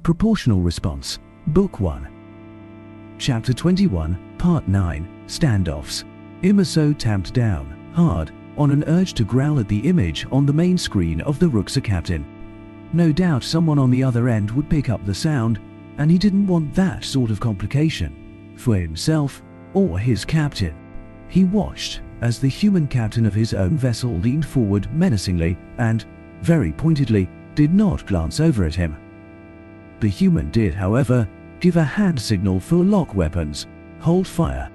Proportional Response, Book 1. Chapter 21, Part 9, Standoffs. Imaso tamped down, hard, on an urge to growl at the image on the main screen of the Ruxa captain. No doubt someone on the other end would pick up the sound, and he didn't want that sort of complication, for himself or his captain. He watched as the human captain of his own vessel leaned forward menacingly and, very pointedly, did not glance over at him. The human did, however, give a hand signal for lock weapons, hold fire.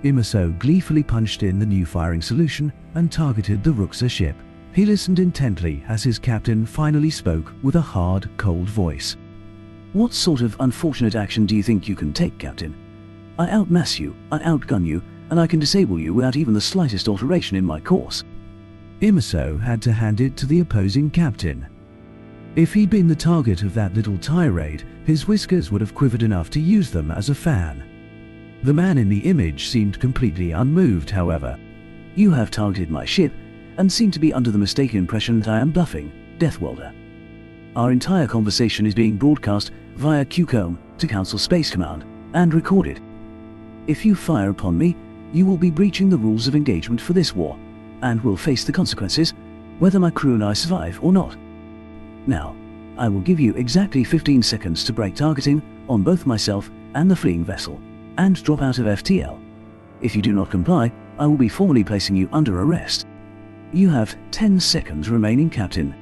Imaso gleefully punched in the new firing solution and targeted the Ruxa ship. He listened intently as his captain finally spoke with a hard, cold voice. "What sort of unfortunate action do you think you can take, Captain? I outmass you, I outgun you, and I can disable you without even the slightest alteration in my course." Imaso had to hand it to the opposing captain. If he'd been the target of that little tirade, his whiskers would have quivered enough to use them as a fan. The man in the image seemed completely unmoved, however. "You have targeted my ship, and seem to be under the mistaken impression that I am bluffing, Deathwelder. Our entire conversation is being broadcast via QCOM to Council Space Command, and recorded. If you fire upon me, you will be breaching the rules of engagement for this war, and will face the consequences, whether my crew and I survive or not. Now, I will give you exactly 15 seconds to break targeting on both myself and the fleeing vessel, and drop out of FTL. If you do not comply, I will be formally placing you under arrest. You have 10 seconds remaining, Captain."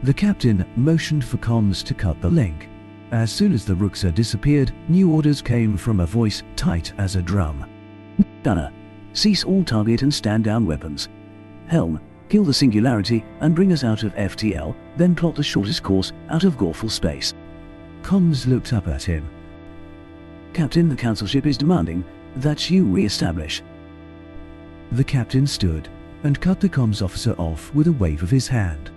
The captain motioned for comms to cut the link. As soon as the Ruxa disappeared, new orders came from a voice tight as a drum. "Gunner, cease all target and stand down weapons. Helm, kill the Singularity and bring us out of FTL, then plot the shortest course out of Gorful space." Comms looked up at him. "Captain, the Council ship is demanding that you re-establish." The captain stood and cut the comms officer off with a wave of his hand.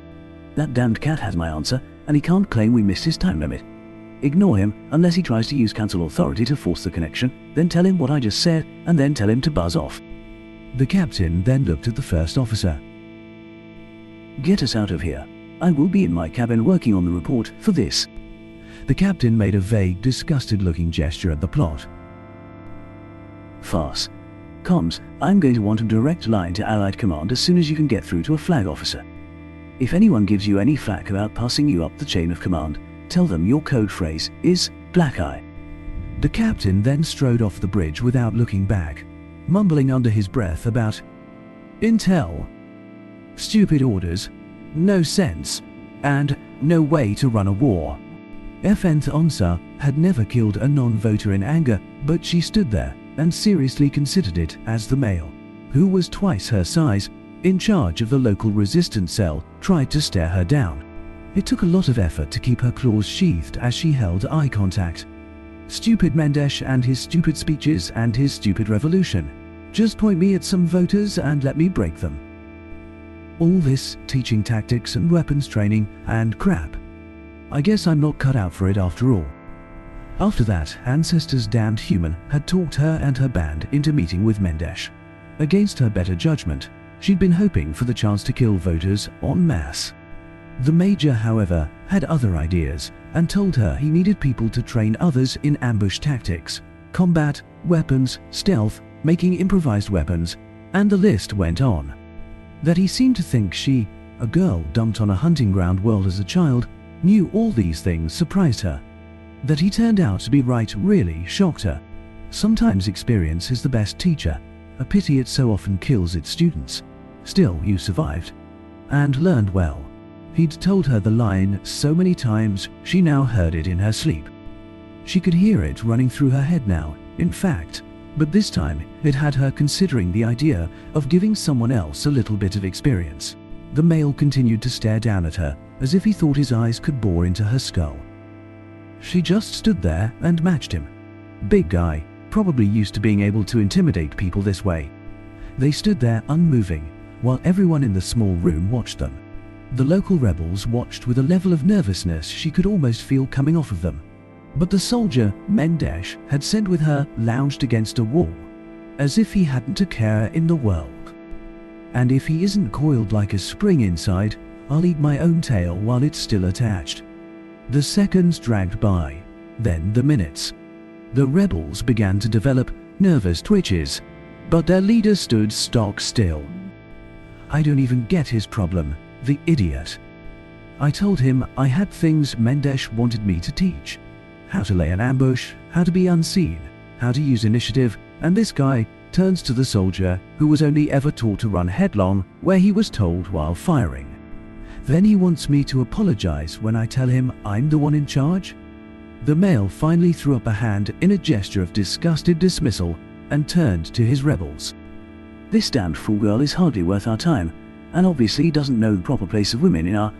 "That damned cat has my answer, and he can't claim we missed his time limit. Ignore him unless he tries to use Council authority to force the connection, then tell him what I just said, and then tell him to buzz off." The captain then looked at the first officer. "Get us out of here. I will be in my cabin working on the report for this." The captain made a vague, disgusted-looking gesture at the plot. "Farce. Comms, I'm going to want a direct line to Allied Command as soon as you can get through to a flag officer. If anyone gives you any flack about passing you up the chain of command, tell them your code phrase is Black Eye." The captain then strode off the bridge without looking back, mumbling under his breath about intel, stupid orders, no sense, and no way to run a war. Fnth Onsa had never killed a non-voter in anger, but she stood there and seriously considered it as the male, who was twice her size, in charge of the local resistance cell, tried to stare her down. It took a lot of effort to keep her claws sheathed as she held eye contact. Stupid Mendesh and his stupid speeches and his stupid revolution. Just point me at some voters and let me break them. All this teaching tactics and weapons training and crap. I guess I'm not cut out for it after all. After that, Ancestor's damned human had talked her and her band into meeting with Mendesh. Against her better judgment, she'd been hoping for the chance to kill voters en masse. The Major, however, had other ideas and told her he needed people to train others in ambush tactics, combat, weapons, stealth, making improvised weapons, and the list went on. That he seemed to think she, a girl dumped on a hunting ground world as a child, knew all these things surprised her. That he turned out to be right really shocked her. Sometimes experience is the best teacher. A pity it so often kills its students. Still, you survived. And learned well. He'd told her the line so many times, she now heard it in her sleep. She could hear it running through her head now, in fact, but this time it had her considering the idea of giving someone else a little bit of experience. The male continued to stare down at her, as if he thought his eyes could bore into her skull. She just stood there and matched him. Big guy, probably used to being able to intimidate people this way. They stood there unmoving, while everyone in the small room watched them. The local rebels watched with a level of nervousness she could almost feel coming off of them. But the soldier, Mendesh, had sent with her lounged against a wall, as if he hadn't a care in the world. And if he isn't coiled like a spring inside, I'll eat my own tail while it's still attached. The seconds dragged by, then the minutes. The rebels began to develop nervous twitches, but their leader stood stock still. I don't even get his problem, the idiot. I told him I had things Mendesh wanted me to teach. How to lay an ambush, how to be unseen, how to use initiative, and this guy turns to the soldier who was only ever taught to run headlong where he was told while firing. Then he wants me to apologize when I tell him I'm the one in charge? The male finally threw up a hand in a gesture of disgusted dismissal and turned to his rebels. This damned fool girl is hardly worth our time, and obviously doesn't know the proper place of women in our...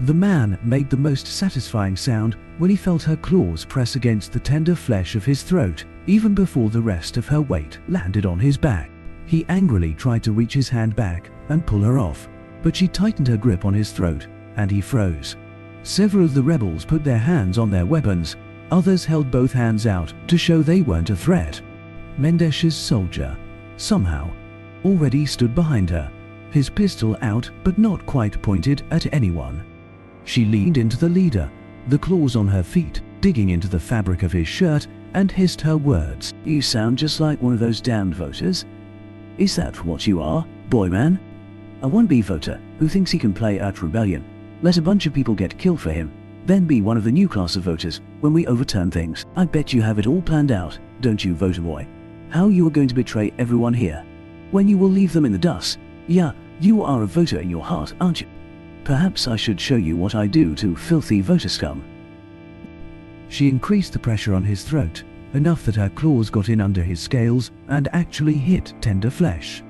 The man made the most satisfying sound when he felt her claws press against the tender flesh of his throat, even before the rest of her weight landed on his back. He angrily tried to reach his hand back and pull her off, but she tightened her grip on his throat, and he froze. Several of the rebels put their hands on their weapons, others held both hands out to show they weren't a threat. Mendesh's soldier, somehow, already stood behind her, his pistol out but not quite pointed at anyone. She leaned into the leader, the claws on her feet digging into the fabric of his shirt, and hissed her words. You sound just like one of those damned voters. Is that what you are, boy man? A 1B voter who thinks he can play at rebellion, let a bunch of people get killed for him, then be one of the new class of voters when we overturn things. I bet you have it all planned out, don't you, voter boy? How you are going to betray everyone here, when you will leave them in the dust. Yeah, you are a voter in your heart, aren't you? Perhaps I should show you what I do to filthy voter scum. She increased the pressure on his throat, enough that her claws got in under his scales and actually hit tender flesh.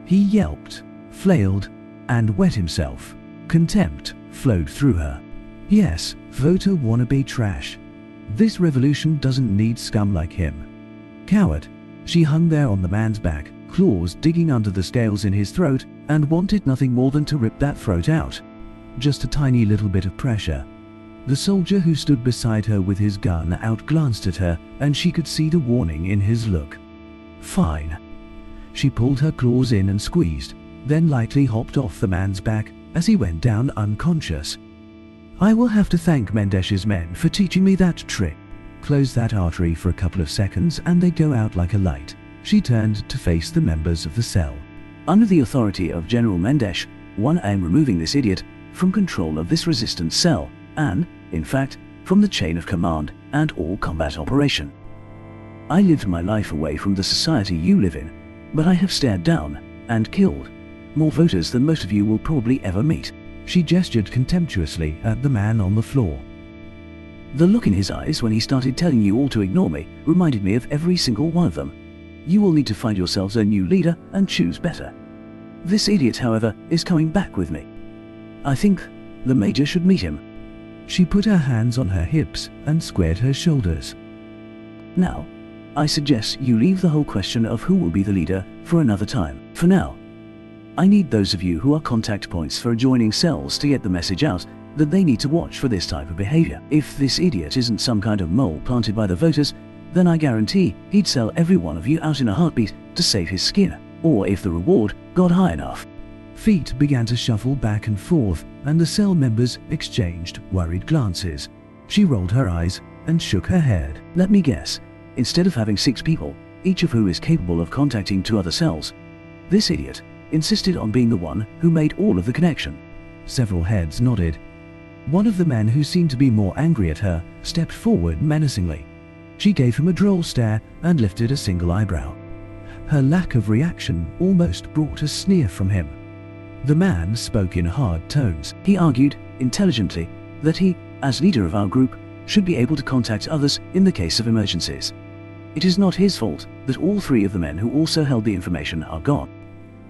He yelped, flailed, and wet himself. Contempt flowed through her. Yes, voter wannabe trash. This revolution doesn't need scum like him. Coward. She hung there on the man's back, claws digging under the scales in his throat, and wanted nothing more than to rip that throat out. Just a tiny little bit of pressure. The soldier who stood beside her with his gun outglanced at her, and she could see the warning in his look. Fine. She pulled her claws in and squeezed, then lightly hopped off the man's back as he went down unconscious. I will have to thank Mendesh's men for teaching me that trick. Close that artery for a couple of seconds and they go out like a light. She turned to face the members of the cell. Under the authority of General Mendesh, I am removing this idiot from control of this resistance cell and, in fact, from the chain of command and all combat operation. I lived my life away from the society you live in, but I have stared down and killed more voters than most of you will probably ever meet. She gestured contemptuously at the man on the floor. The look in his eyes when he started telling you all to ignore me reminded me of every single one of them. You will need to find yourselves a new leader and choose better. This idiot, however, is coming back with me. I think the Major should meet him. She put her hands on her hips and squared her shoulders. Now, I suggest you leave the whole question of who will be the leader for another time. For now, I need those of you who are contact points for adjoining cells to get the message out that they need to watch for this type of behavior. If this idiot isn't some kind of mole planted by the voters, then I guarantee he'd sell every one of you out in a heartbeat to save his skin, or if the reward got high enough. Feet began to shuffle back and forth, and the cell members exchanged worried glances. She rolled her eyes and shook her head. Let me guess, instead of having 6 people, each of who is capable of contacting 2 other cells, this idiot insisted on being the one who made all of the connection. Several heads nodded. One of the men who seemed to be more angry at her stepped forward menacingly. She gave him a droll stare and lifted a single eyebrow. Her lack of reaction almost brought a sneer from him. The man spoke in hard tones. He argued, intelligently, that he, as leader of our group, should be able to contact others in the case of emergencies. It is not his fault that all 3 of the men who also held the information are gone.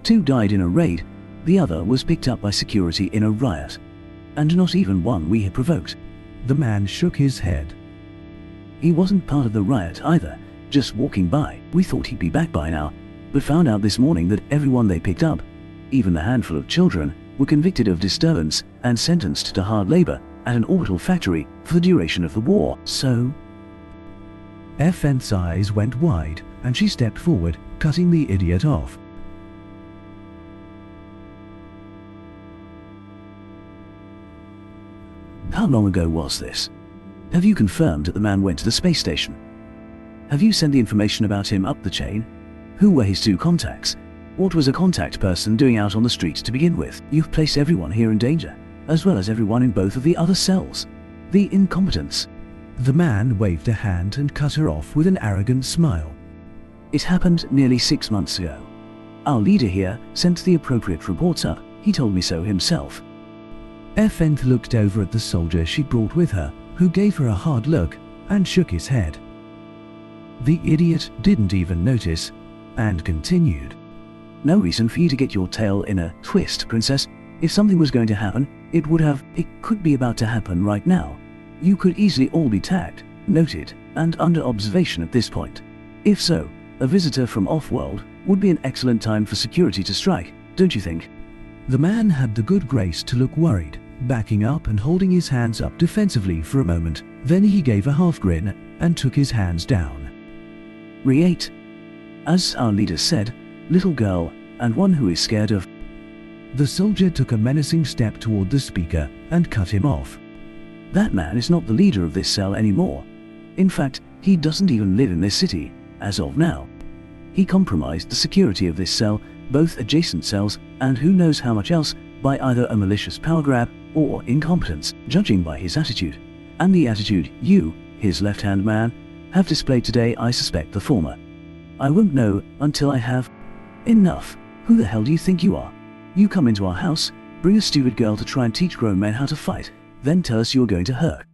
2 died in a raid, the other was picked up by security in a riot, and not even one we had provoked. The man shook his head. He wasn't part of the riot either, just walking by. We thought he'd be back by now, but found out this morning that everyone they picked up, even the handful of children, were convicted of disturbance and sentenced to hard labor at an orbital factory for the duration of the war. So... FN's eyes went wide and she stepped forward, cutting the idiot off. How long ago was this? Have you confirmed that the man went to the space station? Have you sent the information about him up the chain? Who were his two contacts? What was a contact person doing out on the streets to begin with? You've placed everyone here in danger, as well as everyone in both of the other cells. The incompetence. The man waved a hand and cut her off with an arrogant smile. It happened nearly 6 months ago. Our leader here sent the appropriate reports up. He told me so himself. Fnth looked over at the soldier she brought with her, who gave her a hard look and shook his head. The idiot didn't even notice and continued. No reason for you to get your tail in a twist, princess. If something was going to happen, it could be about to happen right now. You could easily all be tagged, noted, and under observation at this point. If so, a visitor from off-world would be an excellent time for security to strike, don't you think? The man had the good grace to look worried, backing up and holding his hands up defensively for a moment. Then he gave a half grin and took his hands down. Re-8. As our leader said, little girl, and one who is scared of... The soldier took a menacing step toward the speaker and cut him off. That man is not the leader of this cell anymore. In fact, he doesn't even live in this city, as of now. He compromised the security of this cell, both adjacent cells, and who knows how much else, by either a malicious power grab or incompetence, judging by his attitude. And the attitude you, his left-hand man, have displayed today, I suspect the former. I won't know until I have... Enough. Who the hell do you think you are? You come into our house, bring a stupid girl to try and teach grown men how to fight, then tell us you're going to her.